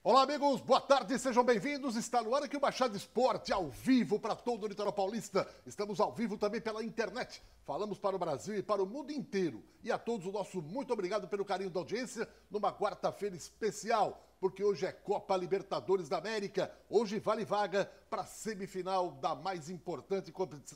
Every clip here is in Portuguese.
Olá, amigos, boa tarde, sejam bem-vindos. Está no ar aqui o Baixada Esporte, ao vivo para todo o litoral paulista. Estamos ao vivo também pela internet. Falamos para o Brasil e para o mundo inteiro. E a todos o nosso muito obrigado pelo carinho da audiência numa quarta-feira especial, porque hoje é Copa Libertadores da América. Hoje vale vaga para a semifinal da mais importante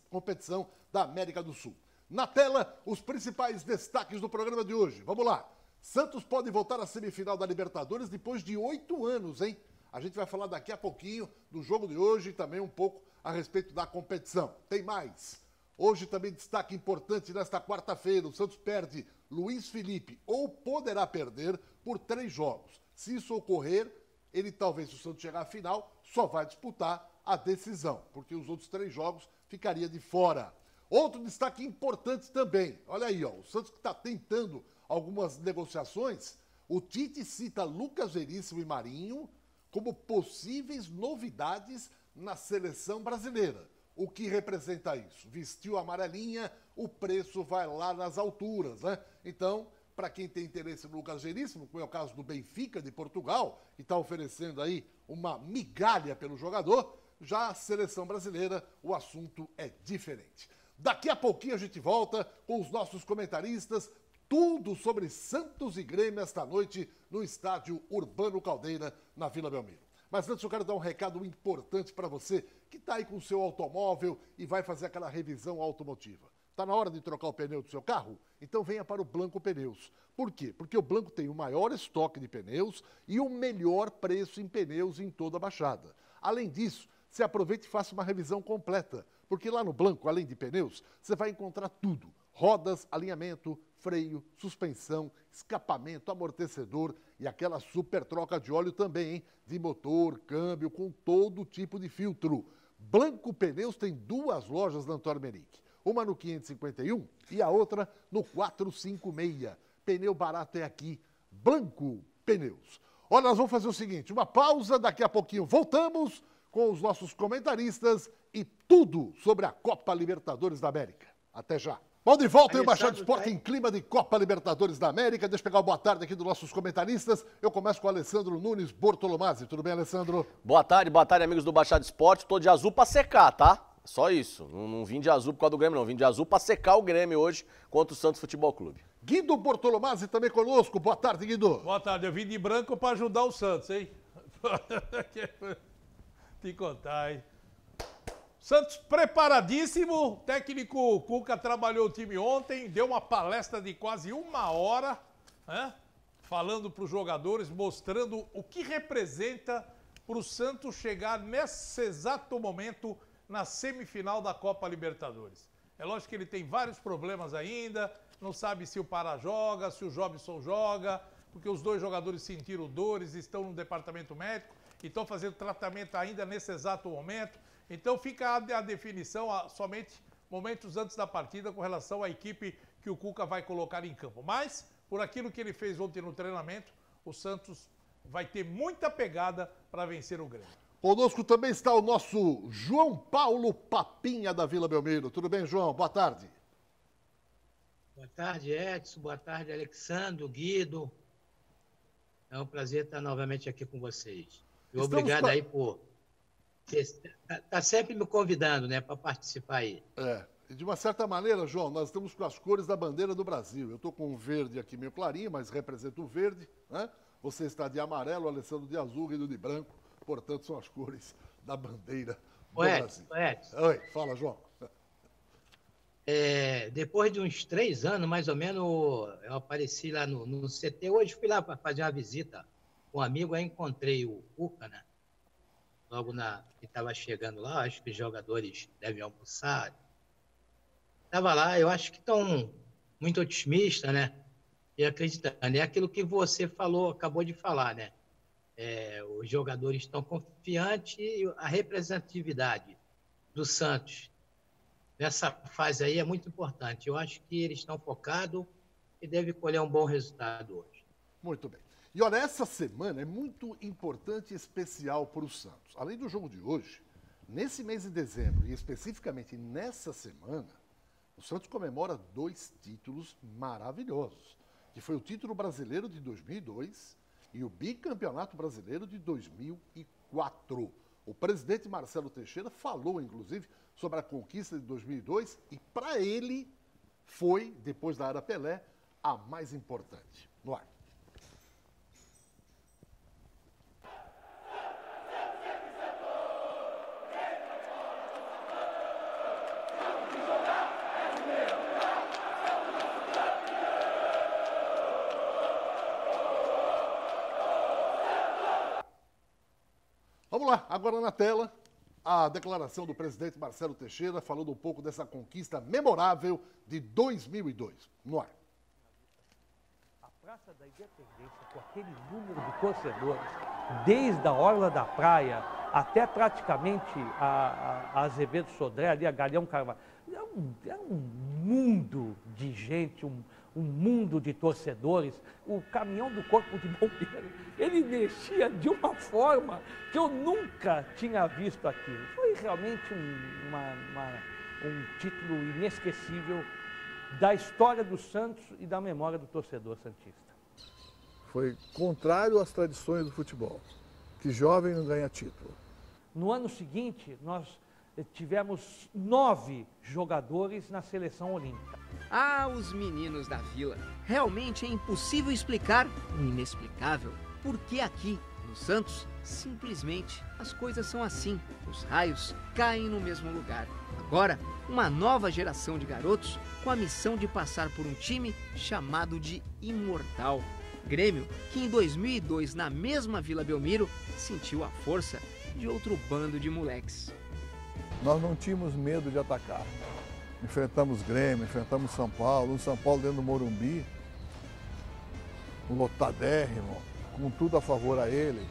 competição da América do Sul. Na tela, os principais destaques do programa de hoje. Vamos lá. Santos pode voltar à semifinal da Libertadores depois de 8 anos, hein? A gente vai falar daqui a pouquinho do jogo de hoje e também um pouco a respeito da competição. Tem mais. Hoje também destaque importante nesta quarta-feira. O Santos perde Luiz Felipe, ou poderá perder, por 3 jogos. Se isso ocorrer, ele talvez, se o Santos chegar à final, só vai disputar a decisão, porque os outros 3 jogos ficaria de fora. Outro destaque importante também. Olha aí, ó, o Santos que está tentando algumas negociações, o Tite cita Lucas Veríssimo e Marinho como possíveis novidades na seleção brasileira. O que representa isso? Vestiu a amarelinha, o preço vai lá nas alturas, né? Então, para quem tem interesse no Lucas Veríssimo, como é o caso do Benfica de Portugal, que está oferecendo aí uma migalha pelo jogador, já a seleção brasileira, o assunto é diferente. Daqui a pouquinho a gente volta com os nossos comentaristas, tudo sobre Santos e Grêmio esta noite no estádio Urbano Caldeira, na Vila Belmiro. Mas antes eu quero dar um recado importante para você que está aí com o seu automóvel e vai fazer aquela revisão automotiva. Está na hora de trocar o pneu do seu carro? Então venha para o Blanco Pneus. Por quê? Porque o Blanco tem o maior estoque de pneus e o melhor preço em pneus em toda a Baixada. Além disso, você aproveita e faça uma revisão completa, porque lá no Blanco, além de pneus, você vai encontrar tudo. Rodas, alinhamento, freio, suspensão, escapamento, amortecedor e aquela super troca de óleo também, hein? De motor, câmbio, com todo tipo de filtro. Blanco Pneus tem 2 lojas na Antônio Merique. Uma no 551 e a outra no 456. Pneu barato é aqui. Blanco Pneus. Olha, nós vamos fazer o seguinte, uma pausa, daqui a pouquinho voltamos com os nossos comentaristas e tudo sobre a Copa Libertadores da América. Até já. Bom, de volta aí o Baixada Esporte em clima de Copa Libertadores da América. Deixa eu pegar o boa tarde aqui dos nossos comentaristas. Eu começo com o Alessandro Nunes Bortolomazzi. Tudo bem, Alessandro? Boa tarde, amigos do Baixada Esporte. Tô de azul pra secar, tá? Só isso. Não vim de azul por causa do Grêmio, não. Vim de azul pra secar o Grêmio hoje contra o Santos Futebol Clube. Guido Bortolomazzi também conosco. Boa tarde, Guido. Boa tarde. Eu vim de branco pra ajudar o Santos, hein? Te contar, hein? Santos preparadíssimo, o técnico Cuca trabalhou o time ontem, deu uma palestra de quase 1 hora, né? Falando para os jogadores, mostrando o que representa para o Santos chegar nesse exato momento na semifinal da Copa Libertadores. É lógico que ele tem vários problemas ainda, não sabe se o Pará joga, se o Jobson joga, porque os 2 jogadores sentiram dores, estão no departamento médico e estão fazendo tratamento ainda nesse exato momento. Então fica a definição somente momentos antes da partida com relação à equipe que o Cuca vai colocar em campo. Mas, por aquilo que ele fez ontem no treinamento, o Santos vai ter muita pegada para vencer o Grêmio. Conosco também está o nosso João Paulo Papinha da Vila Belmiro. Tudo bem, João? Boa tarde. Boa tarde, Edson. Boa tarde, Alexandre, Guido. É um prazer estar novamente aqui com vocês. E obrigado aí por... Está sempre me convidando, né, para participar aí. E de uma certa maneira, João, nós estamos com as cores da bandeira do Brasil. Eu estou com um verde aqui meio clarinho, mas representa o verde, né? Você está de amarelo, o Alessandro de azul, Guido de branco. Portanto, são as cores da bandeira do Brasil. Oi, fala, João. Depois de uns 3 anos, mais ou menos, eu apareci lá no CT. Hoje fui lá para fazer uma visita com um amigo, aí encontrei o Cuca, né? Logo que estava chegando lá, acho que os jogadores devem almoçar. Estava lá, eu acho que estão muito otimistas, né? E acreditando. É aquilo que você falou, acabou de falar, né? Os jogadores estão confiantes e a representatividade do Santos nessa fase aí é muito importante. Eu acho que eles estão focados e devem colher um bom resultado hoje. Muito bem. E olha, essa semana é muito importante e especial para o Santos. Além do jogo de hoje, nesse mês de dezembro e especificamente nessa semana, o Santos comemora 2 títulos maravilhosos, que foi o título brasileiro de 2002 e o bicampeonato brasileiro de 2004. O presidente Marcelo Teixeira falou, inclusive, sobre a conquista de 2002 e, para ele, foi, depois da Era Pelé, a mais importante. No ar. Vamos lá, agora na tela, a declaração do presidente Marcelo Teixeira falando um pouco dessa conquista memorável de 2002. No ar. A Praça da Independência, com aquele número de torcedores, desde a Orla da Praia até praticamente a Azevedo Sodré, ali a Galeão Carvalho, é um mundo de gente, um mundo de torcedores. O caminhão do Corpo de Bombeiros, ele mexia de uma forma que eu nunca tinha visto aquilo. Foi realmente um título inesquecível da história do Santos e da memória do torcedor santista. Foi contrário às tradições do futebol, que jovem não ganha título. No ano seguinte, nós tivemos 9 jogadores na seleção olímpica. Ah, os meninos da Vila. Realmente é impossível explicar o inexplicável. Porque aqui, no Santos, simplesmente as coisas são assim. Os raios caem no mesmo lugar. Agora, uma nova geração de garotos com a missão de passar por um time chamado de Imortal. Grêmio, que em 2002, na mesma Vila Belmiro, sentiu a força de outro bando de moleques. Nós não tínhamos medo de atacar. Enfrentamos Grêmio, enfrentamos São Paulo, um São Paulo dentro do Morumbi, um lotadérrimo, com tudo a favor a ele.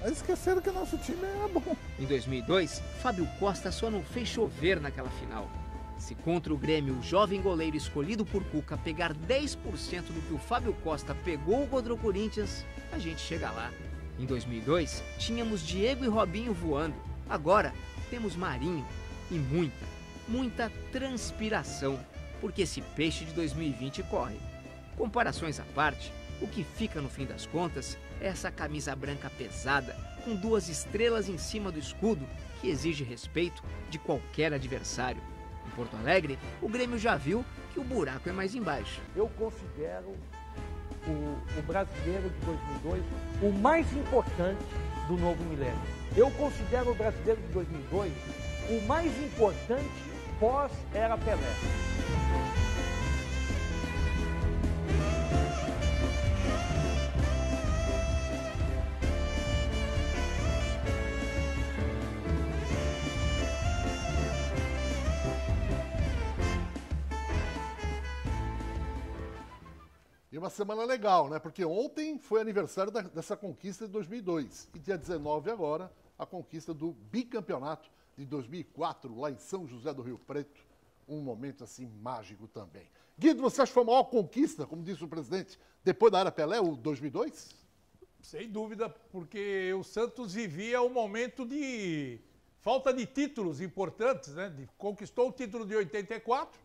Mas esqueceram que nosso time era bom. Em 2002, Fábio Costa só não fez chover naquela final. Se contra o Grêmio o jovem goleiro escolhido por Cuca pegar 10% do que o Fábio Costa pegou contra o Corinthians, a gente chega lá. Em 2002, tínhamos Diego e Robinho voando. Agora, temos Marinho e muita transpiração, porque esse peixe de 2020 corre. Comparações à parte, o que fica no fim das contas é essa camisa branca pesada, com 2 estrelas em cima do escudo, que exige respeito de qualquer adversário. Em Porto Alegre, o Grêmio já viu que o buraco é mais embaixo. Eu considero o brasileiro de 2002 o mais importante do novo milênio. Eu considero o brasileiro de 2002 o mais importante pós-Era Pelé. E uma semana legal, né? Porque ontem foi aniversário dessa conquista de 2002. E dia 19 agora, a conquista do bicampeonato de 2004, lá em São José do Rio Preto. Um momento, assim, mágico também. Guido, você acha que foi a maior conquista, como disse o presidente, depois da Era Pelé, o 2002? Sem dúvida, porque o Santos vivia um momento de falta de títulos importantes, né? Conquistou o título de 84,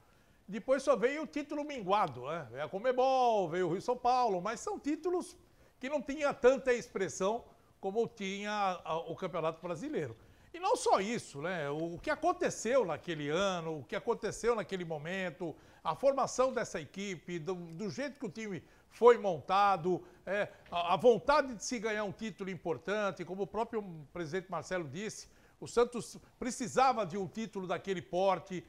depois só veio o título minguado, né? Veio a Conmebol, veio o Rio São Paulo, mas são títulos que não tinha tanta expressão como tinha o Campeonato Brasileiro. E não só isso, né? O que aconteceu naquele ano, o que aconteceu naquele momento, a formação dessa equipe, do jeito que o time foi montado, a vontade de se ganhar um título importante, como o próprio presidente Marcelo disse, o Santos precisava de um título daquele porte,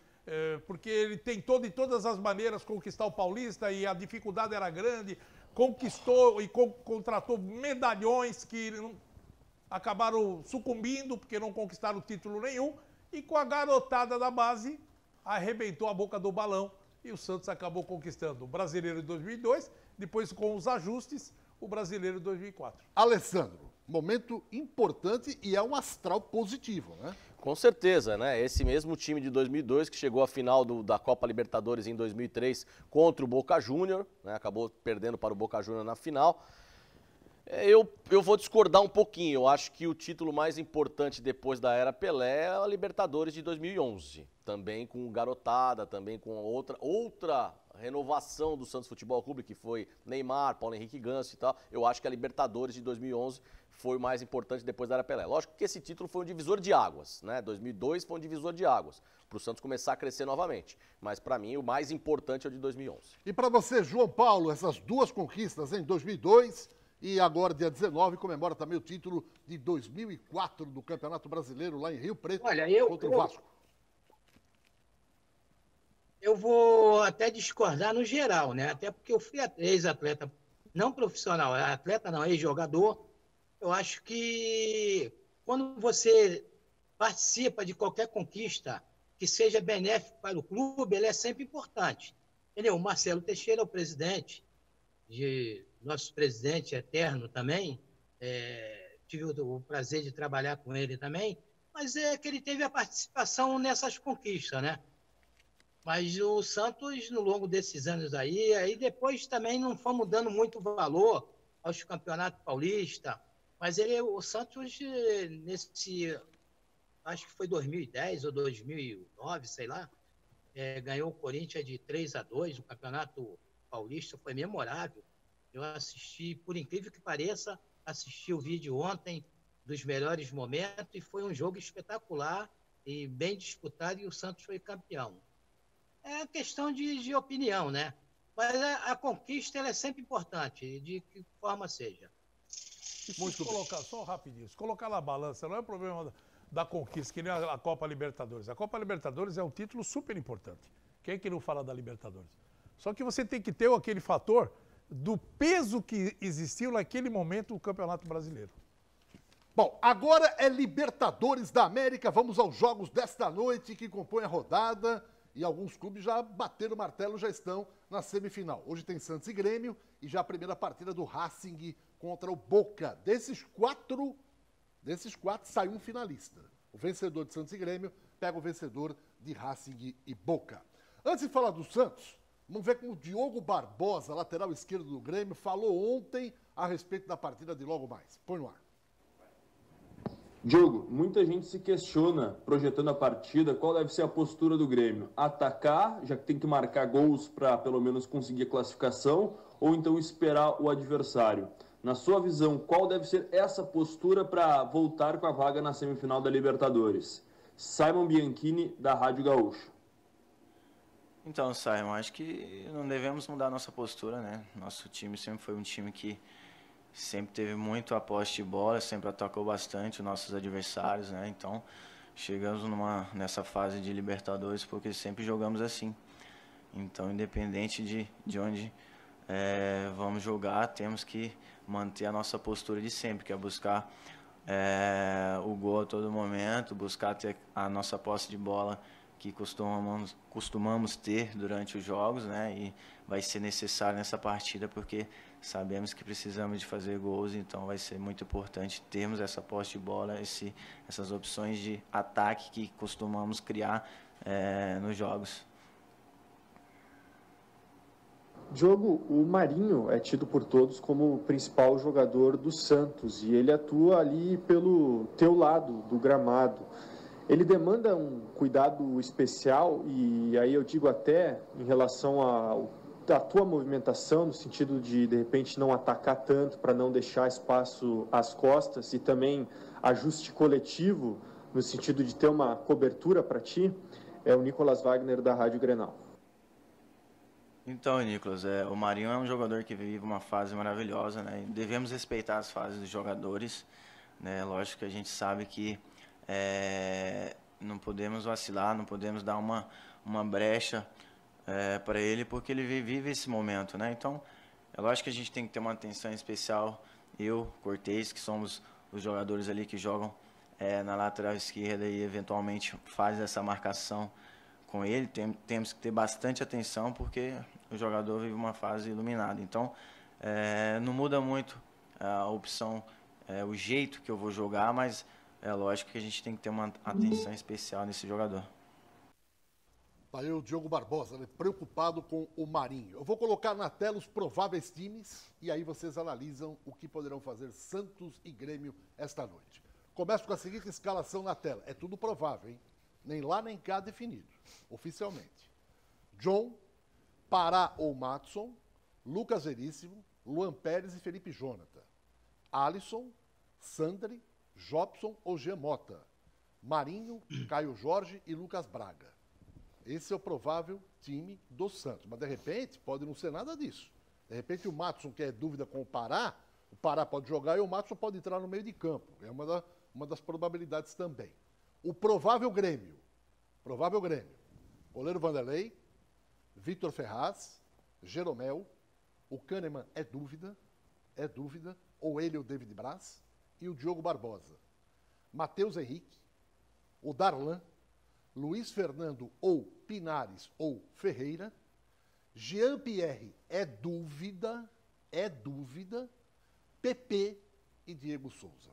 porque ele tentou de todas as maneiras conquistar o Paulista e a dificuldade era grande, conquistou e contratou medalhões que acabaram sucumbindo porque não conquistaram título nenhum e com a garotada da base arrebentou a boca do balão e o Santos acabou conquistando o Brasileiro de 2002, depois com os ajustes, o Brasileiro de 2004. Alessandro, momento importante e é um astral positivo, né? Com certeza, né? Esse mesmo time de 2002 que chegou à final da Copa Libertadores em 2003 contra o Boca Júnior, né? Acabou perdendo para o Boca Júnior na final. Eu vou discordar um pouquinho. Eu acho que o título mais importante depois da Era Pelé é a Libertadores de 2011. Também com garotada, também com outra renovação do Santos Futebol Clube, que foi Neymar, Paulo Henrique Ganso e tal, eu acho que a Libertadores de 2011 foi o mais importante depois da Era Pelé. Lógico que esse título foi um divisor de águas, né? 2002 foi um divisor de águas, para o Santos começar a crescer novamente. Mas para mim o mais importante é o de 2011. E para você, João Paulo, essas duas conquistas em 2002 e agora, dia 19, comemora também o título de 2004 do Campeonato Brasileiro lá em Rio Preto contra o Vasco. Eu vou até discordar no geral, né? Até porque eu fui ex-atleta, não profissional, atleta não, ex-jogador. Eu acho que quando você participa de qualquer conquista que seja benéfico para o clube, ele é sempre importante. Entendeu? O Marcelo Teixeira é o presidente, nosso presidente eterno também, tive o prazer de trabalhar com ele também, mas é que ele teve a participação nessas conquistas, né? Mas o Santos, no longo desses anos aí depois também não fomos dando muito valor aos campeonatos paulistas, mas o Santos, acho que foi 2010 ou 2009, sei lá, ganhou o Corinthians de 3-2, o campeonato paulista foi memorável. Eu assisti, por incrível que pareça, assisti o vídeo ontem dos melhores momentos e foi um jogo espetacular e bem disputado e o Santos foi campeão. É questão de opinião, né? Mas a conquista ela é sempre importante, de que forma seja. Muito colocar, só rapidinho, se colocar na balança, não é o problema da conquista, que nem a Copa Libertadores. A Copa Libertadores é um título super importante. Quem é que não fala da Libertadores? Só que você tem que ter aquele fator do peso que existiu naquele momento no Campeonato Brasileiro. Bom, agora é Libertadores da América. Vamos aos jogos desta noite que compõem a rodada. E alguns clubes já bateram o martelo, já estão na semifinal. Hoje tem Santos e Grêmio e já a primeira partida do Racing contra o Boca. Desses quatro sai um finalista. O vencedor de Santos e Grêmio pega o vencedor de Racing e Boca. Antes de falar do Santos, vamos ver como o Diogo Barbosa, lateral esquerdo do Grêmio, falou ontem a respeito da partida de logo mais. Põe no ar. Diogo, muita gente se questiona, projetando a partida, qual deve ser a postura do Grêmio. Atacar, já que tem que marcar gols para pelo menos conseguir a classificação, ou então esperar o adversário. Na sua visão, qual deve ser essa postura para voltar com a vaga na semifinal da Libertadores? Simon Bianchini, da Rádio Gaúcha. Então, Simon, acho que não devemos mudar nossa postura, né? Nosso time sempre foi um time que sempre teve muito a posse de bola, sempre atacou bastante os nossos adversários, né? Então, chegamos nessa fase de Libertadores porque sempre jogamos assim. Então, independente de onde vamos jogar, temos que manter a nossa postura de sempre, que é buscar o gol a todo momento, buscar ter a nossa posse de bola que costumamos ter durante os jogos, né? E vai ser necessário nessa partida porque sabemos que precisamos de fazer gols, então vai ser muito importante termos essa posse de bola, essas opções de ataque que costumamos criar nos jogos. Diogo, o Marinho é tido por todos como o principal jogador do Santos e ele atua ali pelo teu lado do gramado. Ele demanda um cuidado especial e aí eu digo até em relação à tua movimentação, no sentido de repente não atacar tanto para não deixar espaço às costas e também ajuste coletivo no sentido de ter uma cobertura para ti, é o Nicolas Wagner da Rádio Grenal. Então, Nicolas, o Marinho é um jogador que vive uma fase maravilhosa, né? Devemos respeitar as fases dos jogadores, né? Lógico que a gente sabe que não podemos vacilar, não podemos dar uma brecha para ele, porque ele vive esse momento, né? Então, é lógico que a gente tem que ter uma atenção especial. Eu, Cortez, que somos os jogadores ali que jogam na lateral esquerda e eventualmente fazem essa marcação com ele, temos que ter bastante atenção porque o jogador vive uma fase iluminada. Então, não muda muito a opção, o jeito que eu vou jogar, mas é lógico que a gente tem que ter uma atenção especial nesse jogador. Aí o Diogo Barbosa, né, preocupado com o Marinho. Eu vou colocar na tela os prováveis times e aí vocês analisam o que poderão fazer Santos e Grêmio esta noite. Começo com a seguinte escalação na tela. É tudo provável, hein? Nem lá nem cá definido, oficialmente. John, Pará ou Matson, Lucas Veríssimo, Luan Pérez e Felipe Jonathan. Alisson, Sandri, Jobson ou Jean Mota. Marinho, Caio Jorge e Lucas Braga. Esse é o provável time do Santos. Mas, de repente, pode não ser nada disso. De repente, o Matson quer dúvida com o Pará pode jogar e o Matson pode entrar no meio de campo. É uma das probabilidades também. O provável Grêmio. Goleiro Vanderlei, Vitor Ferraz, Jeromel, o Kahneman é dúvida, ou ele ou o David Braz, e o Diogo Barbosa. Matheus Henrique, o Darlan, Luiz Fernando ou Pinares ou Ferreira, Jean-Pierre é dúvida, PP e Diego Souza.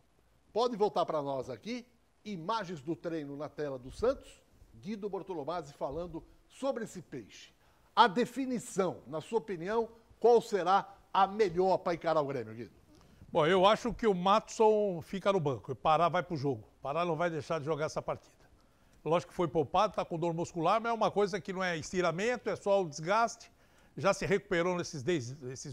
Pode voltar para nós aqui, imagens do treino na tela do Santos, Guido Bortolomazzi falando sobre esse peixe. A definição, na sua opinião, qual será a melhor para encarar o Grêmio, Guido? Bom, eu acho que o Matson fica no banco. O Pará vai pro jogo. O Pará não vai deixar de jogar essa partida. Lógico que foi poupado, tá com dor muscular, mas é uma coisa que não é estiramento, é só o desgaste. Já se recuperou nesses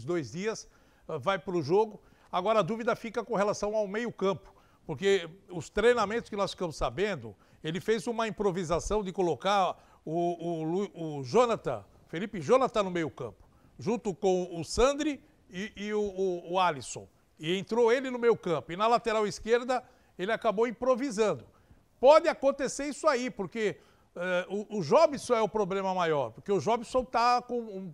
2 dias, vai pro jogo. Agora a dúvida fica com relação ao meio-campo, porque os treinamentos que nós ficamos sabendo, ele fez uma improvisação de colocar o Jonathan, Felipe Jonathan no meio-campo, junto com o Sandri e o Alisson. E entrou ele no meio-campo. E na lateral esquerda, ele acabou improvisando. Pode acontecer isso aí, porque o Jobson é o problema maior. Porque o Jobson está com...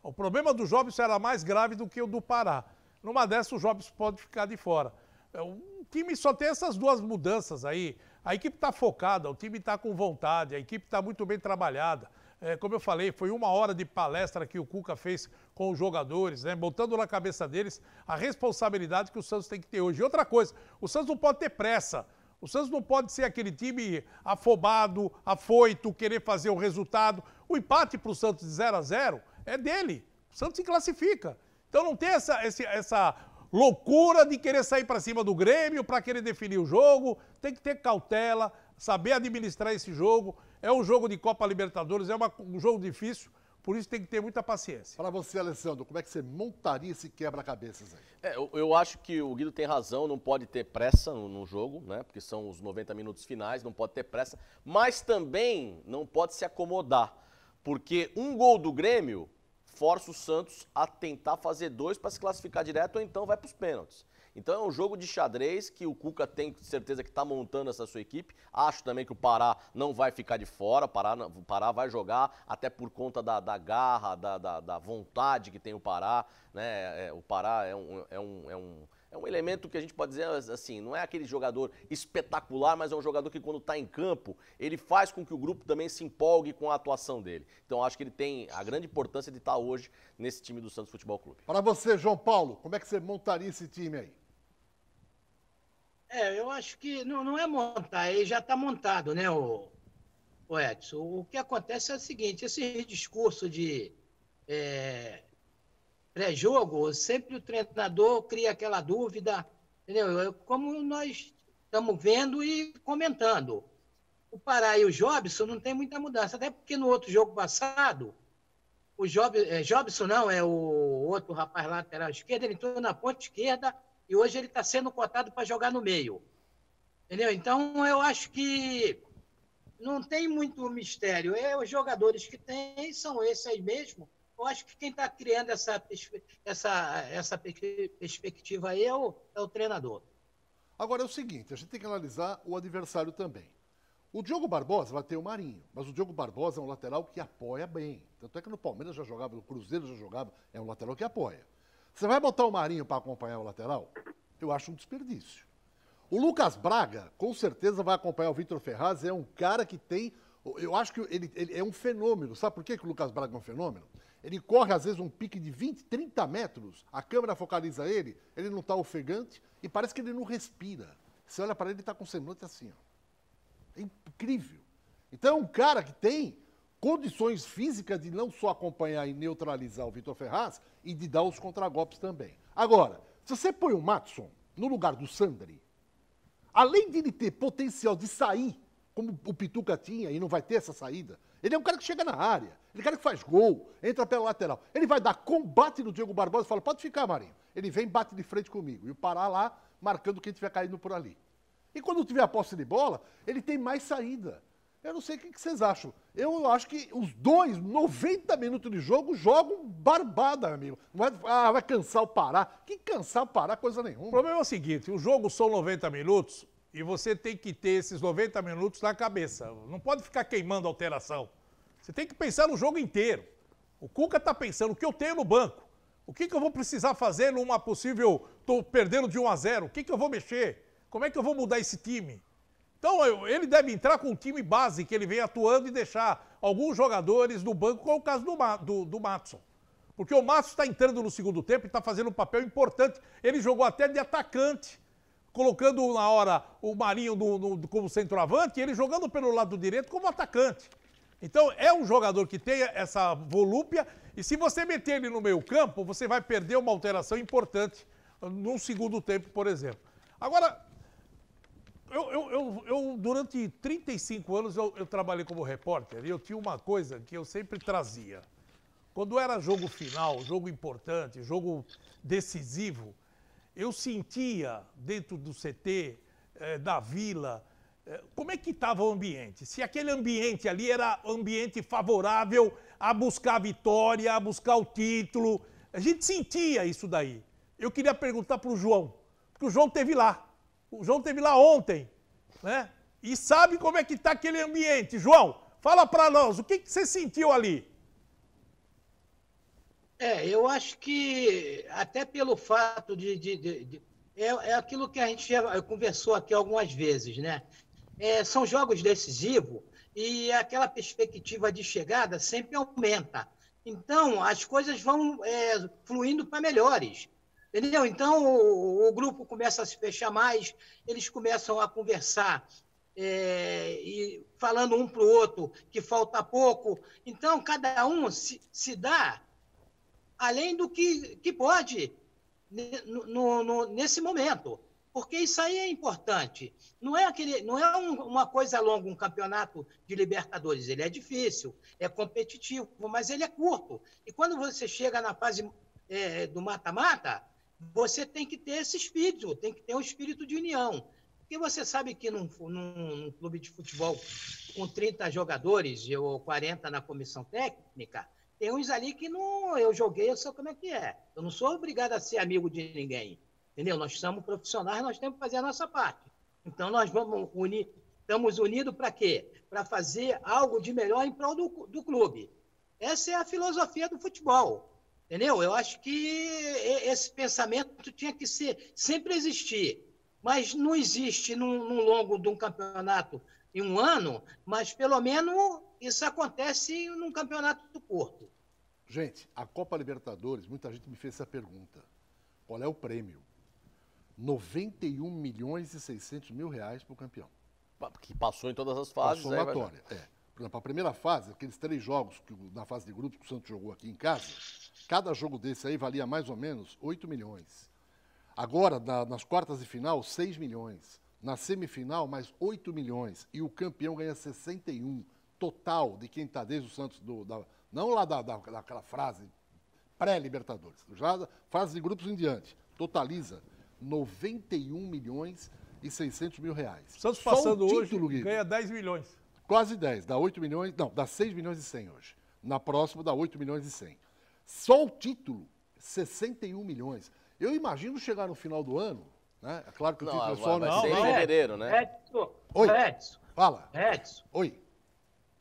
o problema do Jobson era mais grave do que o do Pará. Numa dessas, o Jobson pode ficar de fora. O time só tem essas 2 mudanças aí. A equipe está focada, o time está com vontade, a equipe está muito bem trabalhada. Como eu falei, foi 1 hora de palestra que o Cuca fez com os jogadores, né, botando na cabeça deles a responsabilidade que o Santos tem que ter hoje. E outra coisa, o Santos não pode ter pressa. O Santos não pode ser aquele time afobado, afoito, querer fazer o resultado. O empate para o Santos de 0-0 é dele. O Santos se classifica. Então não tem essa loucura de querer sair para cima do Grêmio para querer definir o jogo. Tem que ter cautela, saber administrar esse jogo. É um jogo de Copa Libertadores, é um jogo difícil, por isso tem que ter muita paciência. Para você, Alessandro, como é que você montaria esse quebra-cabeças aí? Eu acho que o Guido tem razão, não pode ter pressa no jogo, né? Porque são os 90 minutos finais, não pode ter pressa, mas também não pode se acomodar, porque um gol do Grêmio força o Santos a tentar fazer 2 para se classificar direto ou então vai para os pênaltis. Então é um jogo de xadrez que o Cuca tem certeza que está montando essa sua equipe. Acho também que o Pará não vai ficar de fora, o Pará vai jogar até por conta da garra, da vontade que tem o Pará. Né? O Pará é um elemento que a gente pode dizer assim, não é aquele jogador espetacular, mas é um jogador que quando está em campo, ele faz com que o grupo também se empolgue com a atuação dele. Então acho que ele tem a grande importância de estar hoje nesse time do Santos Futebol Clube. Para você, João Paulo, como é que você montaria esse time aí? Eu acho que não é montar, ele já está montado, né, o Edson? O que acontece é o seguinte, esse discurso de pré-jogo, sempre o treinador cria aquela dúvida, entendeu? Como nós estamos vendo e comentando. O Pará e o Jobson não tem muita mudança, até porque no outro jogo passado, o Jobson não, é o outro rapaz lateral esquerdo, ele entrou na ponta esquerda, e hoje ele está sendo cotado para jogar no meio. Entendeu? Então, eu acho que não tem muito mistério. Os jogadores que tem são esses aí mesmo. Eu acho que quem está criando essa perspectiva aí é o treinador. Agora é o seguinte, a gente tem que analisar o adversário também. O Diogo Barbosa vai ter o Marinho, mas o Diogo Barbosa é um lateral que apoia bem. Tanto é que no Palmeiras já jogava, no Cruzeiro já jogava, é um lateral que apoia. Você vai botar o Marinho para acompanhar o lateral? Eu acho um desperdício. O Lucas Braga, com certeza, vai acompanhar o Vitor Ferraz. É um cara que tem... Eu acho que ele é um fenômeno. Sabe por que o Lucas Braga é um fenômeno? Ele corre, às vezes, um pique de 20, 30 metros. A câmera focaliza ele não está ofegante e parece que ele não respira. Você olha para ele, ele está com semblante assim. Ó. É incrível. Então, é um cara que tem condições físicas de não só acompanhar e neutralizar o Vitor Ferraz e de dar os contragolpes também. Agora, se você põe o Matson no lugar do Sandri, além de ele ter potencial de sair como o Pituca tinha e não vai ter essa saída. Ele é um cara que chega na área, ele é um cara que faz gol, entra pela lateral. Ele vai dar combate no Diego Barbosa e fala, pode ficar, Marinho. Ele vem e bate de frente comigo. E o Pará lá, marcando quem estiver caindo por ali. E quando tiver a posse de bola, ele tem mais saída. Eu não sei o que vocês acham. Eu acho que os dois, 90 minutos de jogo, jogam barbada, amigo. Vai cansar o Pará. Que cansar o Pará, coisa nenhuma. O problema é o seguinte, o jogo são 90 minutos e você tem que ter esses 90 minutos na cabeça. Não pode ficar queimando alteração. Você tem que pensar no jogo inteiro. O Cuca está pensando o que eu tenho no banco. O que eu vou precisar fazer numa possível... Estou perdendo de 1-0. O que eu vou mexer? Como é que eu vou mudar esse time? Então, ele deve entrar com um time base que ele vem atuando e deixar alguns jogadores no banco, como é o caso do Maatson. Porque o Maatson está entrando no segundo tempo e está fazendo um papel importante. Ele jogou até de atacante, colocando na hora o Marinho como centroavante e ele jogando pelo lado direito como atacante. Então, é um jogador que tem essa volúpia e se você meter ele no meio campo, você vai perder uma alteração importante num segundo tempo, por exemplo. Agora... Eu durante 35 anos, eu trabalhei como repórter e eu tinha uma coisa que eu sempre trazia. Quando era jogo final, jogo importante, jogo decisivo, eu sentia dentro do CT, da Vila, como é que estava o ambiente. Se aquele ambiente ali era ambiente favorável a buscar a vitória, a buscar o título. A gente sentia isso daí. Eu queria perguntar para o João, porque o João esteve lá. O João esteve lá ontem, né? E sabe como é que está aquele ambiente. João, fala para nós, o que você sentiu ali? Eu acho que até pelo fato é aquilo que a gente já conversou aqui algumas vezes, né? São jogos decisivos e aquela perspectiva de chegada sempre aumenta. Então, as coisas vão fluindo para melhores. Entendeu? Então, o grupo começa a se fechar mais, eles começam a conversar, e falando um para o outro que falta pouco. Então, cada um se dá além do que pode nesse momento. Porque isso aí é importante. Não é uma coisa longa, um campeonato de Libertadores. Ele é difícil, é competitivo, mas ele é curto. E quando você chega na fase do mata-mata, você tem que ter esse espírito, tem que ter um espírito de união. Porque você sabe que num clube de futebol com 30 jogadores ou 40 na comissão técnica, tem uns ali que não, eu joguei, eu sei como é que é. Eu não sou obrigado a ser amigo de ninguém. Entendeu? Nós somos profissionais, nós temos que fazer a nossa parte. Então, nós estamos unidos para quê? Para fazer algo de melhor em prol do clube. Essa é a filosofia do futebol. Entendeu? Eu acho que esse pensamento tinha que sempre existir. Mas não existe no longo de um campeonato em um ano, mas pelo menos isso acontece num campeonato curto. Gente, a Copa Libertadores, muita gente me fez essa pergunta. Qual é o prêmio? 91 milhões e 600 mil reais para o campeão. Que passou em todas as fases. Passou somatória, Por exemplo, a primeira fase, aqueles 3 jogos na fase de grupos que o Santos jogou aqui em casa, cada jogo desse aí valia mais ou menos 8 milhões. Agora, nas quartas de final, 6 milhões. Na semifinal, mais 8 milhões. E o campeão ganha 61. Total de quem está desde o Santos, não lá daquela frase pré-Libertadores, já da fase de grupos em diante, totaliza 91 milhões e 600 mil reais. Santos passando hoje ganha 10 milhões. Quase 10, dá 8 milhões, não, dá 6 milhões e 100 hoje. Na próxima dá 8 milhões e 100. Só o título, 61 milhões. Eu imagino chegar no final do ano, né? É claro que o título é só... Vai ser em fevereiro, né? Edson, Oi. Edson. Fala. Edson. Oi.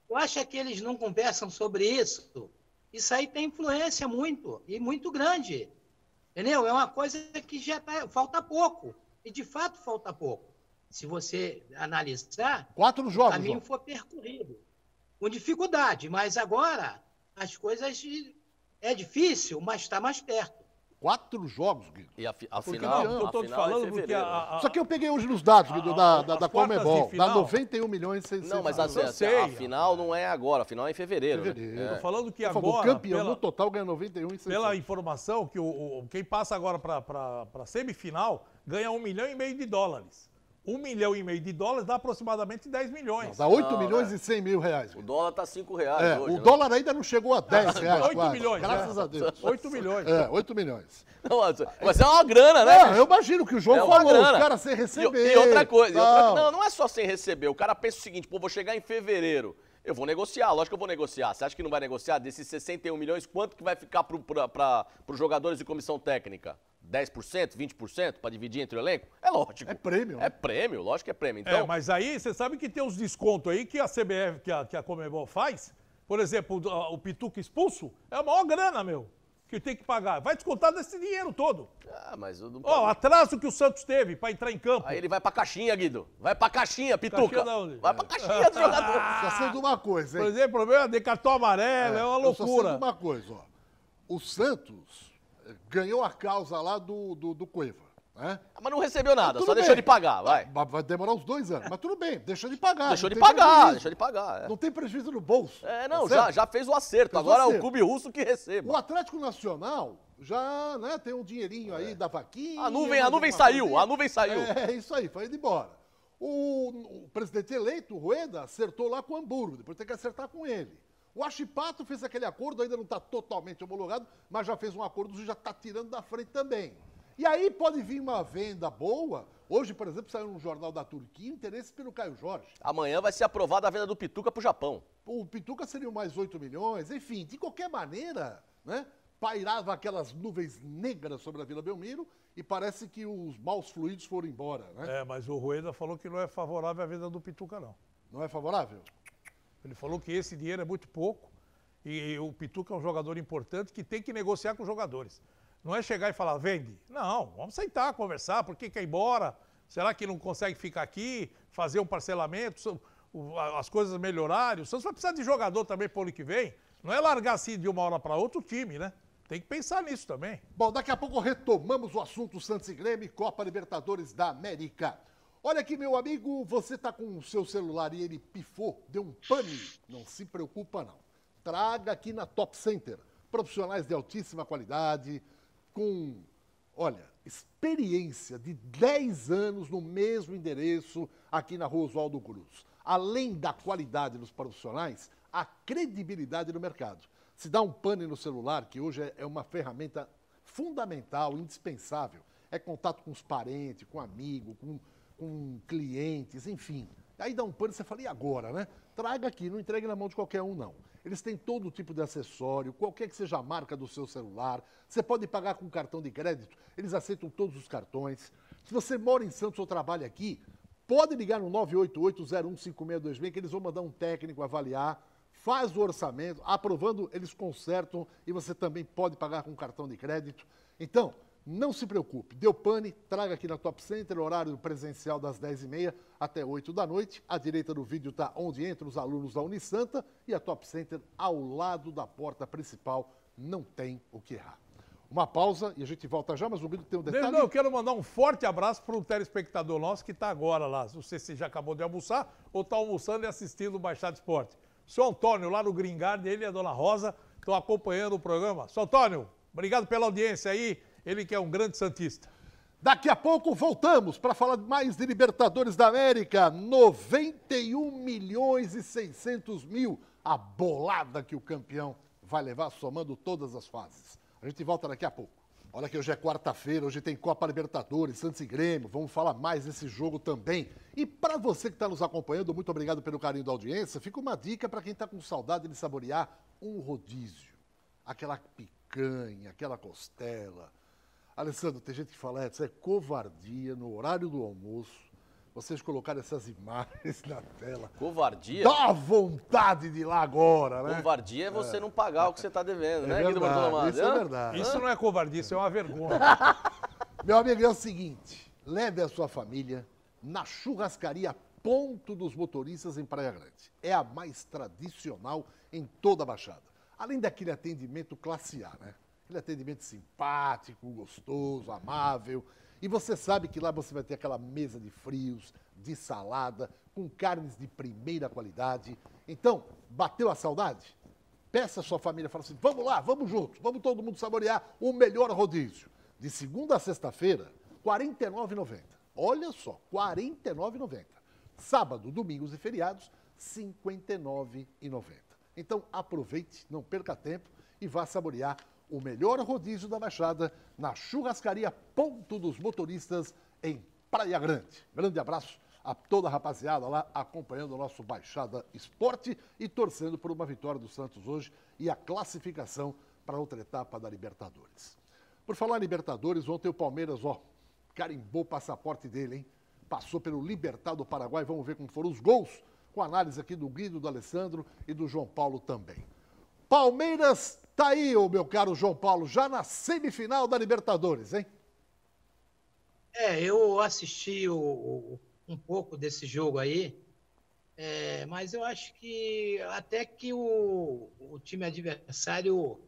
Tu acha que eles não conversam sobre isso? Isso aí tem influência muito grande. Entendeu? É uma coisa que falta pouco. E de fato falta pouco. Se você analisar, 4 jogos, o caminho foi percorrido. Com dificuldade, mas agora as coisas é difícil, mas está mais perto. 4 jogos, Guido. E a Porque final, não, eu estou te falando porque Só que eu peguei hoje nos dados, Guido, da Conmebol. final- Dá 91 milhões e 600 Não, mas mil. a final não é agora, a final é em fevereiro. Fevereiro. Né? Estou falando que Por favor, agora, o campeão no total ganha 91 e 600. pela informação, que quem passa agora para a semifinal ganha $1,5 milhão de dólares. $1,5 milhão dá aproximadamente 10 milhões. Não, dá 8 milhões e 100 mil reais. O dólar tá R$5 hoje. O dólar ainda não chegou a 10 reais. 8 quase. milhões. Graças a Deus. 8 milhões. 8 milhões. Não, mas é uma grana, né? Não, eu imagino que o João falou, os caras sem receber. E outra coisa, não é só sem receber. O cara pensa o seguinte, pô, vou chegar em fevereiro. Eu vou negociar, lógico que eu vou negociar. Você acha que não vai negociar? Desses 61 milhões, quanto que vai ficar para os jogadores de comissão técnica? 10%, 20% para dividir entre o elenco? É lógico. É prêmio. É prêmio, lógico que é prêmio. Então, mas aí você sabe que tem os descontos aí que a CBF, que a Conmebol faz. Por exemplo, o Pituca expulso é a maior grana, meu, que tem que pagar. Vai descontar desse dinheiro todo. mas eu não o atraso que o Santos teve para entrar em campo. Aí ele vai pra caixinha, Guido. Vai pra caixinha, Pituca. Vai pra caixinha do jogador. Só sei de uma coisa, hein? Por exemplo, o problema de cartão amarelo é uma loucura. Eu só sei de uma coisa, ó. O Santos ganhou a causa lá do Cueva, né? Mas não recebeu nada, só deixou de pagar, vai. Vai demorar uns 2 anos, mas tudo bem, deixa de pagar. Deixou de pagar. Não tem prejuízo no bolso. Já fez o acerto. Agora é o clube russo que receba. O Atlético Nacional já, né, tem um dinheirinho aí da vaquinha. A nuvem saiu. É isso aí, foi indo embora. O presidente eleito, o Rueda, acertou lá com o Hamburgo, depois tem que acertar com ele. O Achipato fez aquele acordo, ainda não está totalmente homologado, mas já fez um acordo e já está tirando da frente também. E aí pode vir uma venda boa. Hoje, por exemplo, saiu um jornal da Turquia, interesse pelo Caio Jorge. Amanhã vai ser aprovada a venda do Pituca pro Japão. O Pituca seria mais 8 milhões, enfim, de qualquer maneira, né? Pairava aquelas nuvens negras sobre a Vila Belmiro e parece que os maus fluidos foram embora, né? Mas o Rueda falou que não é favorável à venda do Pituca, não. Não é favorável? Ele falou que esse dinheiro é muito pouco e o Pituca é um jogador importante que tem que negociar com os jogadores. Não é chegar e falar, vende. Não, vamos sentar, conversar, por que quer ir embora? Será que não consegue ficar aqui, fazer um parcelamento, as coisas melhorarem? O Santos vai precisar de jogador também para o ano que vem. Não é largar assim de uma hora para outra o time, né? Tem que pensar nisso também. Bom, daqui a pouco retomamos o assunto Santos e Grêmio e Copa Libertadores da América. Olha aqui, meu amigo, você tá com o seu celular e ele pifou, deu um pane. Não se preocupa, não. Traga aqui na Top Center. Profissionais de altíssima qualidade, com, olha, experiência de 10 anos no mesmo endereço aqui na Rua Oswaldo Cruz. Além da qualidade dos profissionais, a credibilidade no mercado. Se dá um pane no celular, que hoje é uma ferramenta fundamental, indispensável, é contato com os parentes, com amigos, com clientes, enfim. Aí dá um pane, você fala, e agora, né? Traga aqui, não entregue na mão de qualquer um, não. Eles têm todo tipo de acessório, qualquer que seja a marca do seu celular. Você pode pagar com cartão de crédito, eles aceitam todos os cartões. Se você mora em Santos ou trabalha aqui, pode ligar no 988-015626 que eles vão mandar um técnico avaliar, faz o orçamento, aprovando, eles consertam e você também pode pagar com cartão de crédito. Então, não se preocupe, deu pane, traga aqui na Top Center, horário presencial das 10h30 até 8 da noite. À direita do vídeo está onde entram os alunos da Unisanta e a Top Center ao lado da porta principal, não tem o que errar. Uma pausa e a gente volta já, mas o vídeo tem um detalhe. Eu quero mandar um forte abraço para um telespectador nosso que está agora lá. Não sei se já acabou de almoçar ou está almoçando e assistindo o Baixada Esporte. Seu Antônio, lá no Green Garden, ele e a dona Rosa estão acompanhando o programa. Seu Antônio, obrigado pela audiência aí. Ele que é um grande santista. Daqui a pouco voltamos para falar mais de Libertadores da América. 91.600.000 a bolada que o campeão vai levar, somando todas as fases. A gente volta daqui a pouco. Olha que hoje é quarta-feira, hoje tem Copa Libertadores, Santos e Grêmio. Vamos falar mais desse jogo também. E para você que está nos acompanhando, muito obrigado pelo carinho da audiência. Fica uma dica para quem está com saudade de saborear um rodízio. Aquela picanha, aquela costela. Alessandro, tem gente que fala, isso é covardia no horário do almoço, vocês colocarem essas imagens na tela. Covardia? Dá vontade de ir lá agora, né? Covardia é você não pagar o que você está devendo, né, verdade, Guido Bortolomeu? Isso é verdade. Isso não é covardia, isso é uma vergonha. Meu amigo, é o seguinte, leve a sua família na churrascaria Ponto dos Motoristas em Praia Grande. É a mais tradicional em toda a Baixada. Além daquele atendimento classe A, né? Aquele atendimento simpático, gostoso, amável. E você sabe que lá você vai ter aquela mesa de frios, de salada, com carnes de primeira qualidade. Então, bateu a saudade? Peça a sua família, fala assim, vamos lá, vamos juntos, vamos todo mundo saborear o melhor rodízio. De segunda a sexta-feira, R$ 49,90. Olha só, R$ 49,90. Sábado, domingos e feriados, R$ 59,90. Então aproveite, não perca tempo e vá saborear o melhor rodízio da Baixada na Churrascaria Ponto dos Motoristas em Praia Grande. Grande abraço a toda a rapaziada lá acompanhando o nosso Baixada Esporte e torcendo por uma vitória do Santos hoje e a classificação para outra etapa da Libertadores. Por falar em Libertadores, ontem o Palmeiras, carimbou o passaporte dele, hein? Passou pelo Libertad do Paraguai, vamos ver como foram os gols, com análise aqui do Guido, do Alessandro e do João Paulo também. Palmeiras tá aí, meu caro João Paulo, já na semifinal da Libertadores, hein? Eu assisti um pouco desse jogo aí, mas eu acho que até que o time adversário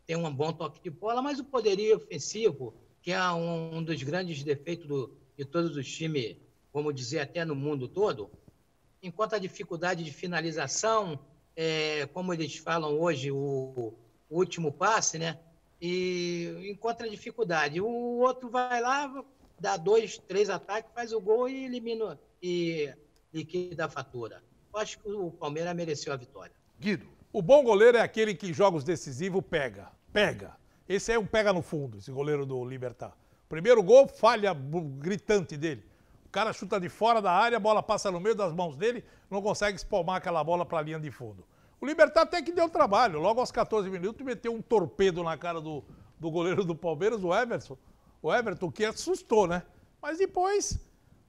tem um bom toque de bola, mas o poderio ofensivo, que é um dos grandes defeitos de todos os times, vamos dizer, até no mundo todo, enquanto a dificuldade de finalização, como eles falam hoje, o último passe, né? E encontra a dificuldade. O outro vai lá, dá 2, 3 ataques, faz o gol e elimina e liquida a fatura. Eu acho que o Palmeiras mereceu a vitória. Guido. O bom goleiro é aquele que em jogos decisivos pega. Esse é um pega no fundo, esse goleiro do Libertad. Primeiro gol, falha gritante dele. O cara chuta de fora da área, a bola passa no meio das mãos dele, não consegue espalmar aquela bola para a linha de fundo. O Libertad até que deu trabalho. Logo aos 14 minutos, meteu um torpedo na cara do goleiro do Palmeiras, o Everton. O Everton, que assustou, né? Mas depois,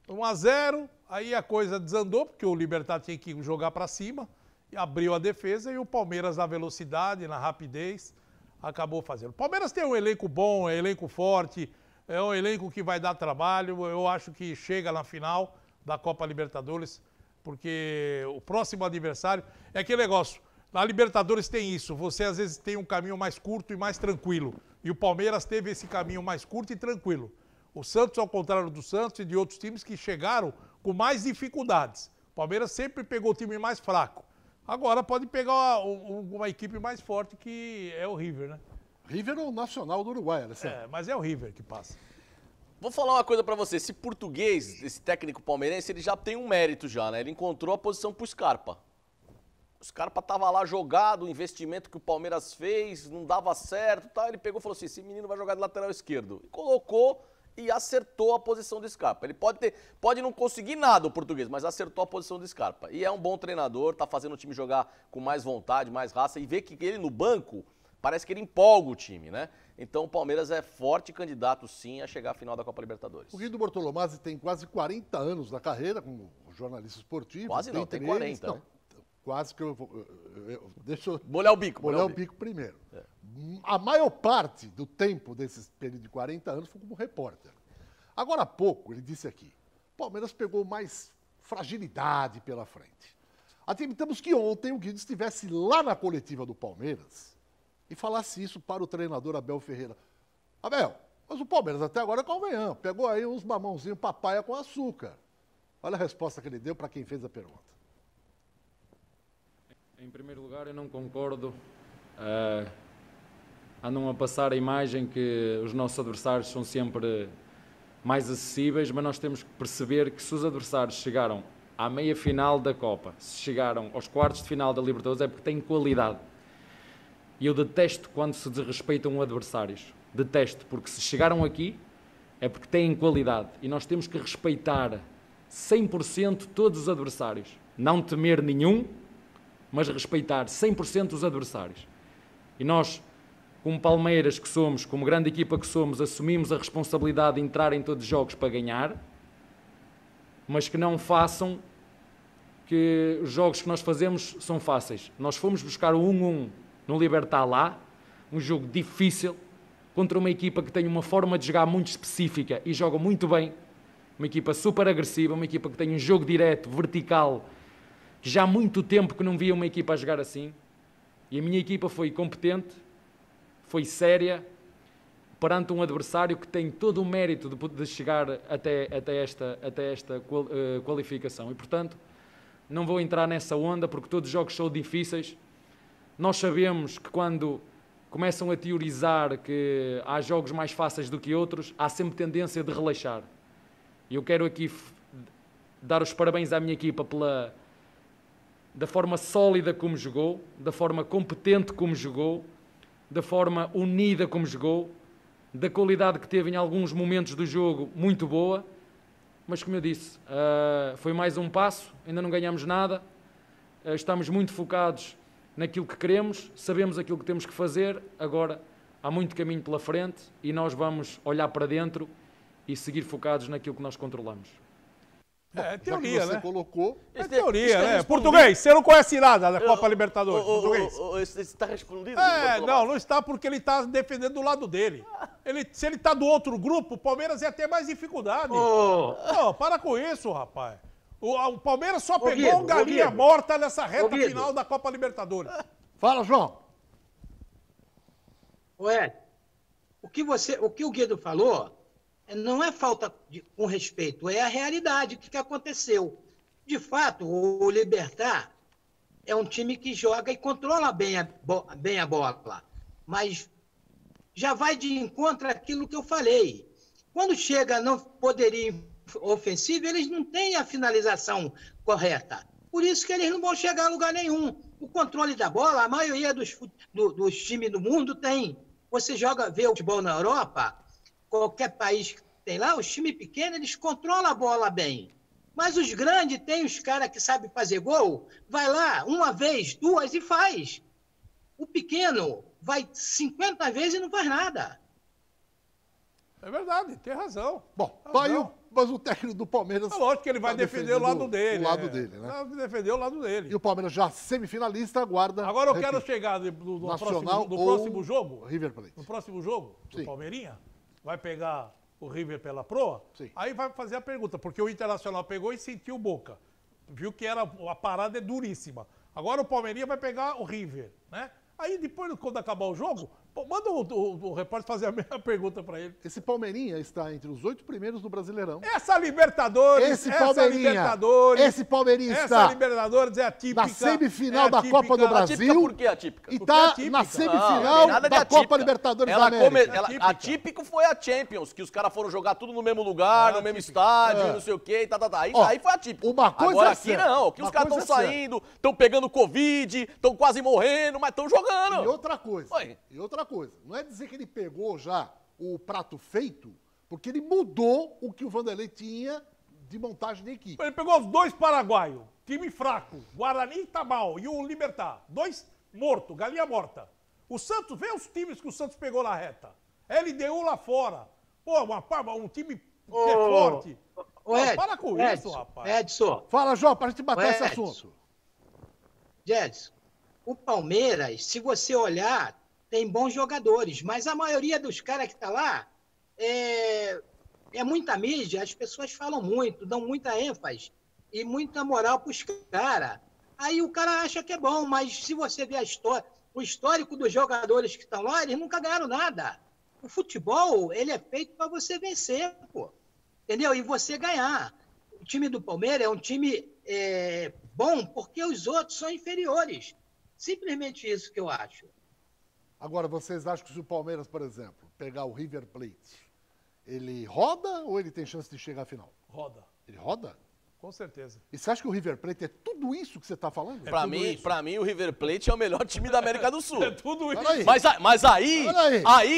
1-0, aí a coisa desandou, porque o Libertad tinha que jogar para cima, e abriu a defesa, e o Palmeiras, na velocidade, na rapidez, acabou fazendo. O Palmeiras tem um elenco bom, é um elenco forte, é um elenco que vai dar trabalho. Eu acho que chega na final da Copa Libertadores, porque o próximo adversário é aquele negócio. Na Libertadores tem isso, você às vezes tem um caminho mais curto e mais tranquilo. E o Palmeiras teve esse caminho mais curto e tranquilo. O Santos, ao contrário do Santos e de outros times que chegaram com mais dificuldades. O Palmeiras sempre pegou o time mais fraco. Agora pode pegar uma equipe mais forte, que é o River, né? River ou o Nacional do Uruguai, Alessandro? Mas é o River que passa. Vou falar uma coisa pra você, esse português, esse técnico palmeirense, ele já tem um mérito já, né? Ele encontrou a posição pro Scarpa. O Scarpa tava lá jogado, o investimento que o Palmeiras fez, não dava certo, tá? Ele pegou e falou assim, esse menino vai jogar de lateral esquerdo. E colocou e acertou a posição do Scarpa. Ele pode não conseguir nada, o português, mas acertou a posição do Scarpa. E é um bom treinador, tá fazendo o time jogar com mais vontade, mais raça, e vê que ele no banco, parece que ele empolga o time, né? Então o Palmeiras é forte candidato, sim, a chegar à final da Copa Libertadores. O Guido Bortolomazzi tem quase 40 anos na carreira como jornalista esportivo. Quase não, tem 40, não, né? Quase que deixa eu... Molhar o bico. Molhar o bico primeiro. A maior parte do tempo desse período de 40 anos foi como repórter. Agora há pouco, ele disse aqui, o Palmeiras pegou mais fragilidade pela frente. Admitamos que ontem o Guido estivesse lá na coletiva do Palmeiras e falasse isso para o treinador Abel Ferreira. Abel, mas o Palmeiras até agora, convenhamos, pegou aí uns mamãozinhos papaya com açúcar. Olha a resposta que ele deu para quem fez a pergunta. Em primeiro lugar, eu não concordo. Andam a passar a imagem que os nossos adversários são sempre mais acessíveis, mas nós temos que perceber que se os adversários chegaram à meia-final da Copa, se chegaram aos quartos de final da Libertadores, é porque têm qualidade. E eu detesto quando se desrespeitam adversários. Detesto, porque se chegaram aqui é porque têm qualidade. E nós temos que respeitar 100% todos os adversários. Não temer nenhum, mas respeitar 100% os adversários. E nós, como Palmeiras que somos, como grande equipa que somos, assumimos a responsabilidade de entrar em todos os jogos para ganhar, mas que não façam que os jogos que nós fazemos são fáceis. Nós fomos buscar o 1-1 no Libertad lá, um jogo difícil, contra uma equipa que tem uma forma de jogar muito específica e joga muito bem, uma equipa super agressiva, uma equipa que tem um jogo direto, vertical, que já há muito tempo que não via uma equipa a jogar assim, e a minha equipa foi competente, foi séria, perante um adversário que tem todo o mérito de chegar até esta qualificação. E, portanto, não vou entrar nessa onda, porque todos os jogos são difíceis. Nós sabemos que quando começam a teorizar que há jogos mais fáceis do que outros, há sempre tendência de relaxar. E eu quero aqui dar os parabéns à minha equipa da forma sólida como jogou, da forma competente como jogou, da forma unida como jogou, da qualidade que teve em alguns momentos do jogo muito boa, mas como eu disse, foi mais um passo, ainda não ganhamos nada, estamos muito focados naquilo que queremos, sabemos aquilo que temos que fazer, agora há muito caminho pela frente e nós vamos olhar para dentro e seguir focados naquilo que nós controlamos. É teoria, você né? colocou. É teoria, né? Português, você não conhece nada da Copa Libertadores. Português. Você está respondido? Não está porque ele está defendendo do lado dele. Se ele está do outro grupo, o Palmeiras ia ter mais dificuldade. Não, para com isso, rapaz. O Palmeiras só pegou galinha morta nessa reta final da Copa Libertadores. Fala, João. Ué, o que o Guido falou não é falta com respeito, é a realidade, o que aconteceu. De fato, o Libertad é um time que joga e controla bem a bola, mas já vai de encontro àquilo que eu falei. Quando chega no poderio ofensivo, eles não têm a finalização correta. Por isso que eles não vão chegar a lugar nenhum. O controle da bola, a maioria dos times do mundo tem. Você vê o futebol na Europa, qualquer país que tem lá, os times pequenos, eles controlam a bola bem. Mas os grandes, tem os caras que sabem fazer gol, vai lá, uma vez, duas e faz. O pequeno vai 50 vezes e não faz nada. É verdade, tem razão. Bom, mas o técnico do Palmeiras... É lógico que ele vai defender o lado dele. O lado dele, né? Vai defender o lado dele. E o Palmeiras já semifinalista, aguarda... Agora eu quero chegar no próximo jogo. River Plate. No próximo jogo, do Palmeirinha, vai pegar o River pela proa, aí vai fazer a pergunta, porque o Internacional pegou e sentiu Boca. Viu que a parada é duríssima. Agora o Palmeirinha vai pegar o River, né? Aí depois, quando acabar o jogo, manda o repórter fazer a mesma pergunta pra ele. Esse Palmeirinha está entre os 8 primeiros do Brasileirão. Essa Libertadores esse Palmeirinha essa Libertadores é atípica. Na semifinal da Copa do Brasil. Atípica por que atípica? E tá na semifinal da Copa Libertadores da América. Atípico foi a Champions, que os caras foram jogar tudo no mesmo lugar, no mesmo estádio, não sei o quê, Aí foi atípico. Uma coisa agora aqui não, aqui os caras estão saindo, estão pegando Covid, estão quase morrendo, mas estão jogando. E outra coisa, não é dizer que ele pegou já o prato feito, porque ele mudou o que o Vanderlei tinha de montagem de equipe. Ele pegou os dois paraguaios, time fraco, Guarani e Tamal e o Libertad, dois mortos, galinha morta. O Santos, vê os times que o Santos pegou na reta. LDU lá fora. Pô, um time que é forte. Para com isso, rapaz. Edson. Fala, João, pra gente bater esse assunto. Edson, o Palmeiras, se você olhar, tem bons jogadores, mas a maioria dos caras que tá lá é muita mídia, as pessoas falam muito, dão muita ênfase e muita moral pros caras. Aí o cara acha que é bom, mas se você ver o histórico dos jogadores que estão lá, eles nunca ganharam nada. O futebol, ele é feito para você vencer, pô. Entendeu? E você ganhar. O time do Palmeiras é um time bom porque os outros são inferiores. Simplesmente isso que eu acho. Agora, vocês acham que se o Palmeiras, por exemplo, pegar o River Plate, ele roda ou ele tem chance de chegar à final? Roda. Ele roda? Com certeza. E você acha que o River Plate é tudo isso que você está falando? Pra mim, o River Plate é o melhor time da América do Sul. É tudo isso. Mas aí